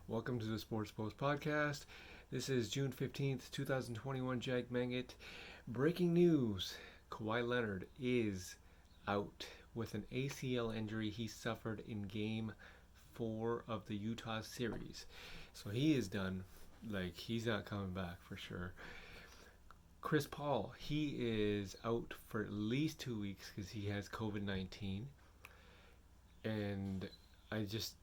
Welcome to the Sports Post Podcast. This is June 15th, 2021. Jag Mangit. Breaking news: Kawhi Leonard is out with an ACL injury he suffered in Game 4 of the Utah series. So he is done. He's not coming back for sure. Chris Paul, he is out for at least 2 weeks because he has COVID-19. And I just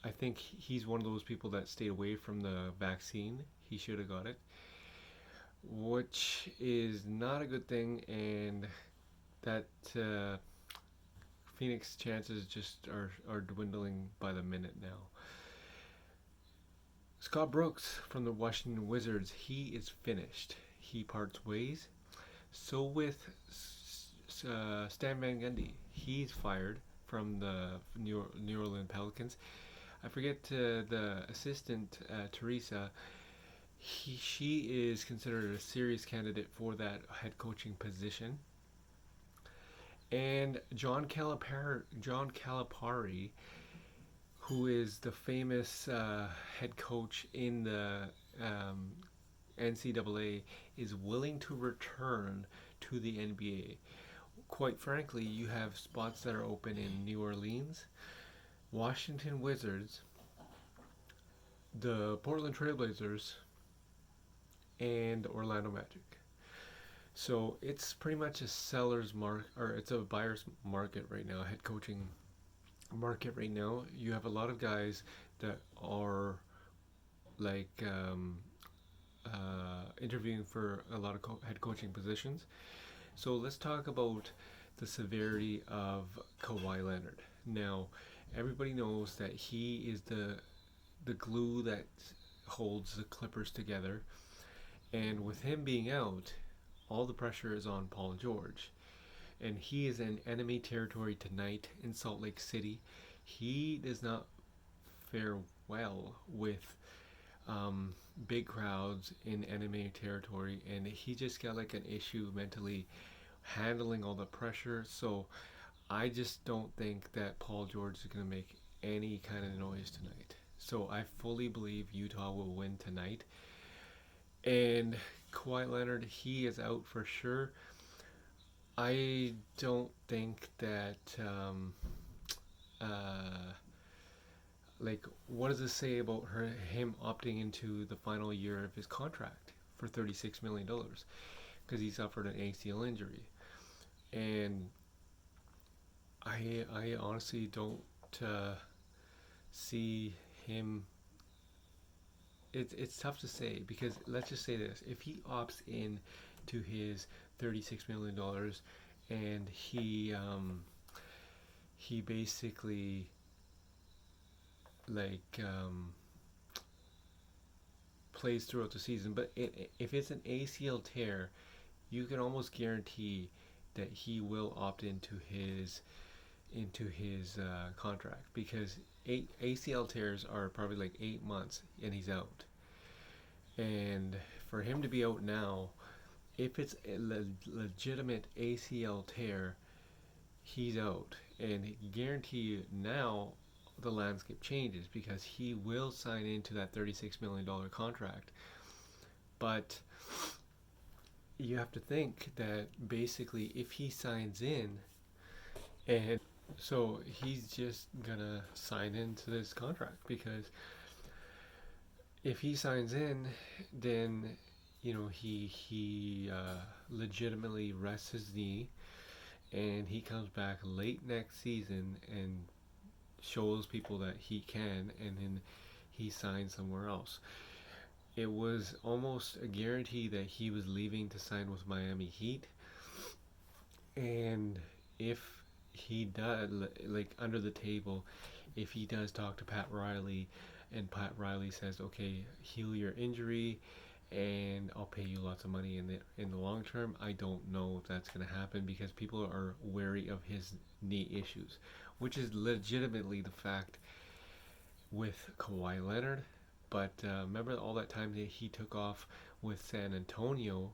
I think he's one of those people that stayed away from the vaccine. He should have got it, which is not a good thing, and that Phoenix chances just are dwindling by the minute now. Scott Brooks from the Washington Wizards, he is finished. He parts ways. So with Stan Van Gundy, he's fired from the New Orleans Pelicans. I forget the assistant, Teresa. She is considered a serious candidate for that head coaching position. And John Calipari, who is the famous head coach in the NCAA, is willing to return to the NBA. Quite frankly, you have spots that are open in New Orleans, Washington Wizards, the Portland Trailblazers, and Orlando Magic. So it's pretty much a seller's market, or it's a buyer's market right now, head coaching market right now. You have a lot of guys that are interviewing for a lot of head coaching positions. So let's talk about the severity of Kawhi Leonard. Now, everybody knows that he is the glue that holds the Clippers together, and with him being out, all the pressure is on Paul George, and he is in enemy territory tonight in Salt Lake City. He does not fare well with big crowds in enemy territory, and he just got like an issue mentally handling all the pressure. So I just don't think that Paul George is going to make any kind of noise tonight. So I fully believe Utah will win tonight. And Kawhi Leonard, he is out for sure. I don't think that what does this say about him opting into the final year of his contract for $36 million? Because he suffered an ACL injury. And I honestly don't see him. It's tough to say, because let's just say this: if he opts in to his $36 million and he basically plays throughout the season, but if it's an ACL tear, you can almost guarantee that he will opt into his contract, because ACL tears are probably like 8 months and he's out. And for him to be out now, if it's a legitimate ACL tear, he's out. And guarantee you now the landscape changes, because he will sign into that $36 million contract. But you have to think that basically if he signs in, and so he's just gonna sign into this contract, because if he signs in, then he legitimately rests his knee, and he comes back late next season and shows people that he can, and then he signs somewhere else. It was almost a guarantee that he was leaving to sign with Miami Heat, and if he does, under the table, if he does talk to Pat Riley, and Pat Riley says, okay, heal your injury and I'll pay you lots of money in the long term, I don't know if that's going to happen, because people are wary of his knee issues, which is legitimately the fact with Kawhi Leonard. But remember all that time that he took off with San Antonio,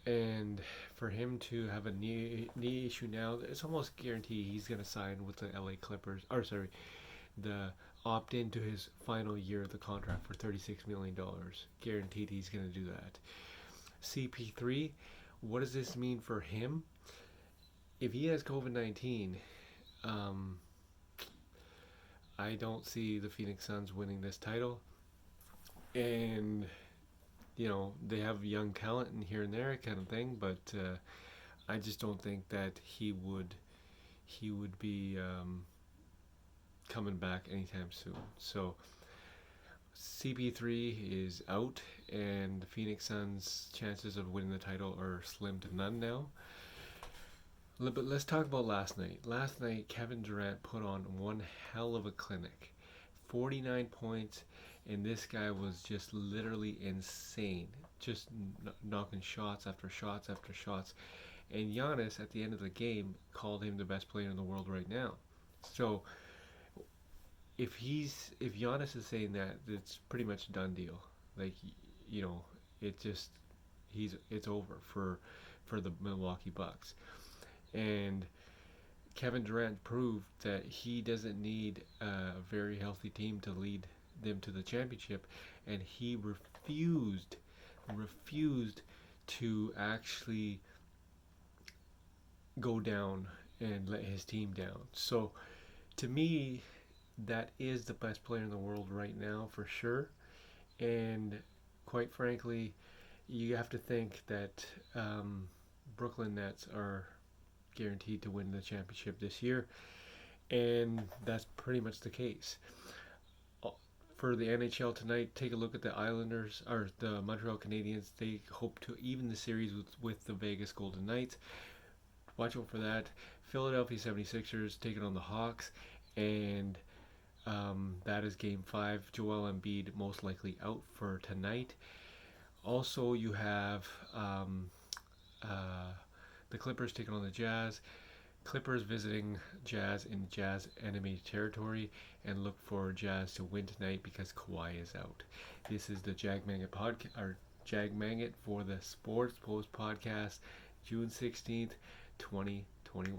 and for him to have a knee issue now, it's almost guaranteed he's going to sign with the LA Clippers, or sorry, the opt into his final year of the contract for $36 million. Guaranteed he's going to do that. CP3, what does this mean for him? If he has COVID-19, um, I don't see the Phoenix Suns winning this title. And, they have young talent in here and there kind of thing, but I just don't think that he would be coming back anytime soon. So CP3 is out, and the Phoenix Suns' chances of winning the title are slim to none now. But let's talk about last night. Last night, Kevin Durant put on one hell of a clinic. 49 points, and this guy was just literally insane. Just knocking shots after shots after shots. And Giannis, at the end of the game, called him the best player in the world right now. So, if Giannis is saying that, it's pretty much a done deal. Like, it's over for the Milwaukee Bucks. And Kevin Durant proved that he doesn't need a very healthy team to lead them to the championship, and he refused to actually go down and let his team down. So to me, that is the best player in the world right now for sure. And quite frankly, you have to think that Brooklyn Nets are guaranteed to win the championship this year, and that's pretty much the case. For the NHL tonight, take a look at the Islanders, or the Montreal Canadiens. They hope to even the series with the Vegas Golden Knights. Watch out for that. Philadelphia 76ers taking on the Hawks, and that is Game 5. Joel Embiid most likely out for tonight. Also, you have the Clippers taking on the Jazz. Clippers visiting Jazz in Jazz enemy territory, and look for Jazz to win tonight because Kawhi is out. This is the Jag Magnet podcast, or Jag Magnet for the Sports Post podcast, June 16th, 2021.